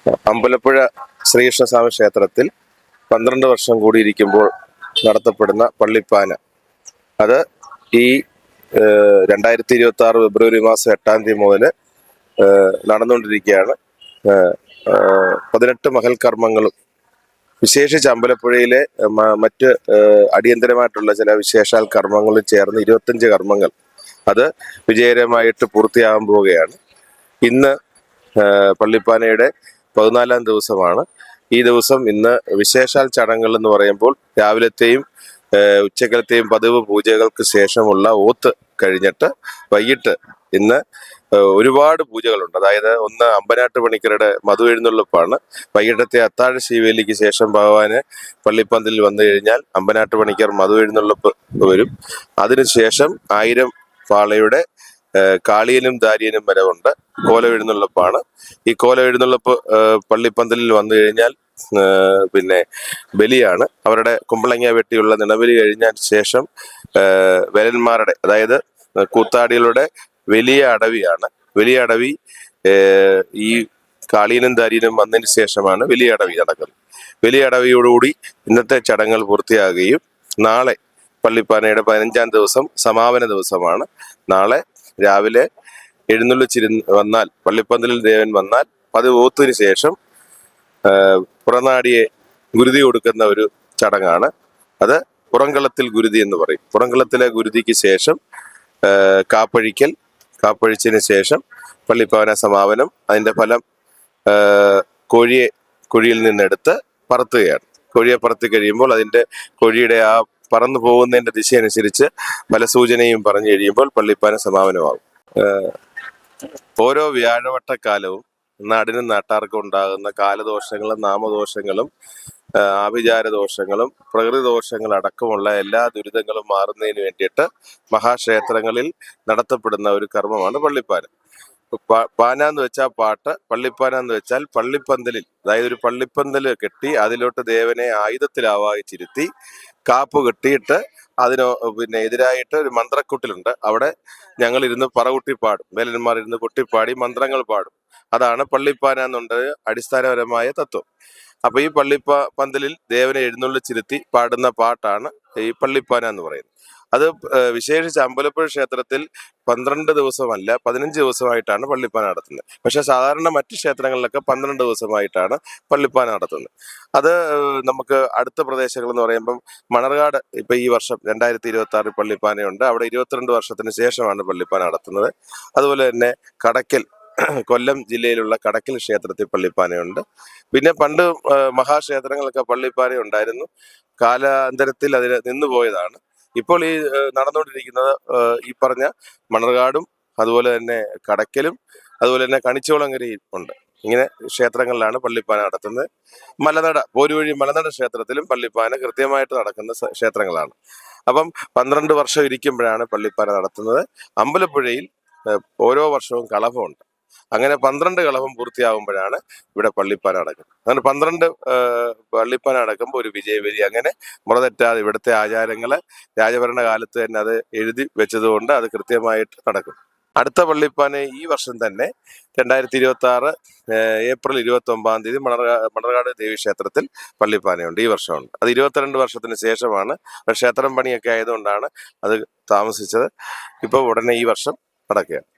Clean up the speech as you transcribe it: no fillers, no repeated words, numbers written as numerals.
അമ്പലപ്പുഴ ശ്രീകൃഷ്ണസ്വാമി ക്ഷേത്രത്തിൽ 12 വർഷം കൂടിയിരിക്കുമ്പോൾ നടത്തപ്പെടുന്ന പള്ളിപ്പാന, അത് ഈ 2026 ഫെബ്രുവരി മാസം 8-ാം തീയതി മുതൽ നടന്നുകൊണ്ടിരിക്കുകയാണ്. 18 മഹൽ കർമ്മങ്ങളും വിശേഷിച്ച് അമ്പലപ്പുഴയിലെ മറ്റ് അടിയന്തരമായിട്ടുള്ള ചില വിശേഷാൽ കർമ്മങ്ങളും ചേർന്ന് 25 കർമ്മങ്ങൾ അത് വിജയകരമായിട്ട് പൂർത്തിയാകാൻ പോവുകയാണ്. ഇന്ന് പള്ളിപ്പാനയുടെ 14-ാം ദിവസമാണ്. ഈ ദിവസം ഇന്ന് വിശേഷാൽ ചടങ്ങുകൾ എന്ന് പറയുമ്പോൾ രാവിലത്തെയും ഉച്ചക്കലത്തെയും പതിവ് പൂജകൾക്ക് ശേഷമുള്ള ഓത്ത് കഴിഞ്ഞിട്ട് വൈകിട്ട് ഇന്ന് ഒരുപാട് പൂജകളുണ്ട്. അതായത് ഒന്ന് അമ്പനാട്ട് പണിക്കരുടെ മധു എഴുന്നള്ളിപ്പാണ്. വൈകിട്ടത്തെ അത്താഴ ശീവേലിക്ക് ശേഷം ഭഗവാന് പള്ളിപ്പന്തലിൽ വന്നു കഴിഞ്ഞാൽ അമ്പനാട്ട് പണിക്കർ മധു എഴുന്നള്ളിപ്പ് വരും. അതിനുശേഷം 1000 പാളയുടെ കാളിയനും ദാരിയനും വരവുണ്ട്. കോല എഴുന്നള്ളിപ്പാണ്. ഈ കോല എഴുന്നള്ളിപ്പ് പള്ളിപ്പന്തലിൽ വന്നു കഴിഞ്ഞാൽ പിന്നെ ബലിയാണ്. അവരുടെ കുമ്പളങ്ങ വെട്ടിയുള്ള നിണബലി കഴിഞ്ഞ ശേഷം വരന്മാരുടെ, അതായത് കൂത്താടികളുടെ വലിയ അടവിയാണ്. വലിയ അടവി ഈ കാളിയനും ദാരിയനും വന്നതിന് ശേഷമാണ് വലിയ അടവി നടക്കുന്നത്. വലിയ അടവിയോടുകൂടി ഇന്നത്തെ ചടങ്ങുകൾ പൂർത്തിയാകുകയും നാളെ പള്ളിപ്പാനയുടെ 15-ാം ദിവസം സമാപന ദിവസമാണ്. നാളെ രാവിലെ വന്നാൽ പള്ളിപ്പന്തലിൽ ദേവൻ വന്നാൽ ഓത്തിന് ശേഷം പുറനാടിയെ ഗുരുതി കൊടുക്കുന്ന ഒരു ചടങ്ങാണ്. അത് പുറങ്കളത്തിൽ ഗുരുതി എന്ന് പറയും. പുറങ്കളത്തിലെ ഗുരുതിക്ക് ശേഷം കാപ്പഴിച്ചതിന് ശേഷം പള്ളിപ്പാന സമാപനം. അതിന്റെ ഫലം കുഴിയിൽ നിന്നെടുത്ത് പറത്തുകയാണ്. കോഴിയെ പറത്തി കഴിയുമ്പോൾ അതിന്റെ കോഴിയുടെ ആ പറന്നു പോകുന്നതിന്റെ ദിശ അനുസരിച്ച് ഫലസൂചനയും പറഞ്ഞു കഴിയുമ്പോൾ പള്ളിപ്പാന സമാപനമാകും. ഓരോ വ്യാഴവട്ടക്കാലവും നാടിനും നാട്ടാർക്കും ഉണ്ടാകുന്ന കാലദോഷങ്ങളും നാമദോഷങ്ങളും ആഭിചാരദോഷങ്ങളും പ്രകൃതിദോഷങ്ങൾ അടക്കമുള്ള എല്ലാ ദുരിതങ്ങളും മാറുന്നതിന് വേണ്ടിയിട്ട് മഹാക്ഷേത്രങ്ങളിൽ നടത്തപ്പെടുന്ന ഒരു കർമ്മമാണ് പള്ളിപ്പാന. പാന എന്ന് വെച്ചാൽ പാട്ട്, പള്ളിപ്പാന എന്ന് വെച്ചാൽ പള്ളിപ്പന്തലിൽ, അതായത് ഒരു പള്ളിപ്പന്തൽ കെട്ടി അതിലോട്ട് ദേവനെ ആയുധത്തിൽ ആവാഹിച്ചിരുത്തി കാപ്പ് കെട്ടിയിട്ട് അതിന് എതിരായിട്ട് ഒരു മന്ത്രക്കുട്ടിലുണ്ട്. അവിടെ ഞങ്ങൾ ഇരുന്ന് പറകുട്ടി പാടും. വേലന്മാർ ഇരുന്ന് കൊട്ടിപ്പാടി മന്ത്രങ്ങൾ പാടും. അതാണ് പള്ളിപ്പാന എന്നുണ്ട് അടിസ്ഥാനപരമായ തത്വം. അപ്പൊ ഈ പന്തലിൽ ദേവനെ എഴുന്നള്ളിച്ചിരുത്തി പാടുന്ന പാട്ടാണ് ഈ പള്ളിപ്പാന എന്ന് പറയുന്നത്. അത് വിശേഷിച്ച് അമ്പലപ്പുഴ ക്ഷേത്രത്തിൽ 12 ദിവസമല്ല 15 ദിവസമായിട്ടാണ് പള്ളിപ്പാന നടത്തുന്നത്. പക്ഷെ സാധാരണ മറ്റു ക്ഷേത്രങ്ങളിലൊക്കെ 12 ദിവസമായിട്ടാണ് പള്ളിപ്പാന നടത്തുന്നത്. അത് നമുക്ക് അടുത്ത പ്രദേശങ്ങൾ എന്ന് പറയുമ്പം മണർകാട് ഇപ്പൊ ഈ വർഷം 2026 പള്ളിപ്പാനയുണ്ട്. അവിടെ 22 വർഷത്തിന് ശേഷമാണ് പള്ളിപ്പാന നടത്തുന്നത്. അതുപോലെ തന്നെ കടക്കൽ, കൊല്ലം ജില്ലയിലുള്ള കടക്കൽ ക്ഷേത്രത്തിൽ പള്ളിപ്പാനയുണ്ട്. പിന്നെ പണ്ട് മഹാക്ഷേത്രങ്ങളൊക്കെ പള്ളിപ്പാന ഉണ്ടായിരുന്നു. കാലാന്തരത്തിൽ അതിന് നിന്നുപോയതാണ്. ഇപ്പോൾ ഈ നടന്നുകൊണ്ടിരിക്കുന്നത് ഈ പറഞ്ഞ മണർകാടും അതുപോലെ തന്നെ കടക്കലും അതുപോലെ തന്നെ കണിച്ചോളങ്കരയും ഉണ്ട്. ഇങ്ങനെ ക്ഷേത്രങ്ങളിലാണ് പള്ളിപ്പാന നടത്തുന്നത്. പോരുവഴി മലനട ക്ഷേത്രത്തിലും പള്ളിപ്പാന കൃത്യമായിട്ട് നടക്കുന്ന ക്ഷേത്രങ്ങളാണ്. അപ്പം 12 വർഷം ഇരിക്കുമ്പോഴാണ് പള്ളിപ്പാന നടത്തുന്നത്. അമ്പലപ്പുഴയിൽ ഓരോ വർഷവും കളഭമുണ്ട്. അങ്ങനെ 12 കളഭം പൂർത്തിയാകുമ്പോഴാണ് ഇവിടെ പള്ളിപ്പാന നടക്കുന്നത്. അങ്ങനെ 12 പള്ളിപ്പാന നടക്കുമ്പോൾ ഒരു വിജയവരി. അങ്ങനെ മുറതെറ്റാതെ ഇവിടുത്തെ ആചാരങ്ങള് രാജഭരണ കാലത്ത് തന്നെ അത് എഴുതി വെച്ചതുകൊണ്ട് അത് കൃത്യമായിട്ട് നടക്കും. അടുത്ത പള്ളിപ്പാന ഈ വർഷം തന്നെ 2026 ഏപ്രിൽ 29-ാം തീയതി മണർകാട് ദേവീക്ഷേത്രത്തിൽ പള്ളിപ്പാനയുണ്ട്. ഈ വർഷമുണ്ട്. അത് 22 വർഷത്തിന് ശേഷമാണ്. ക്ഷേത്രം പണിയൊക്കെ ആയതുകൊണ്ടാണ് അത് താമസിച്ചത്. ഇപ്പോൾ ഉടനെ ഈ വർഷം നടക്കുകയാണ്.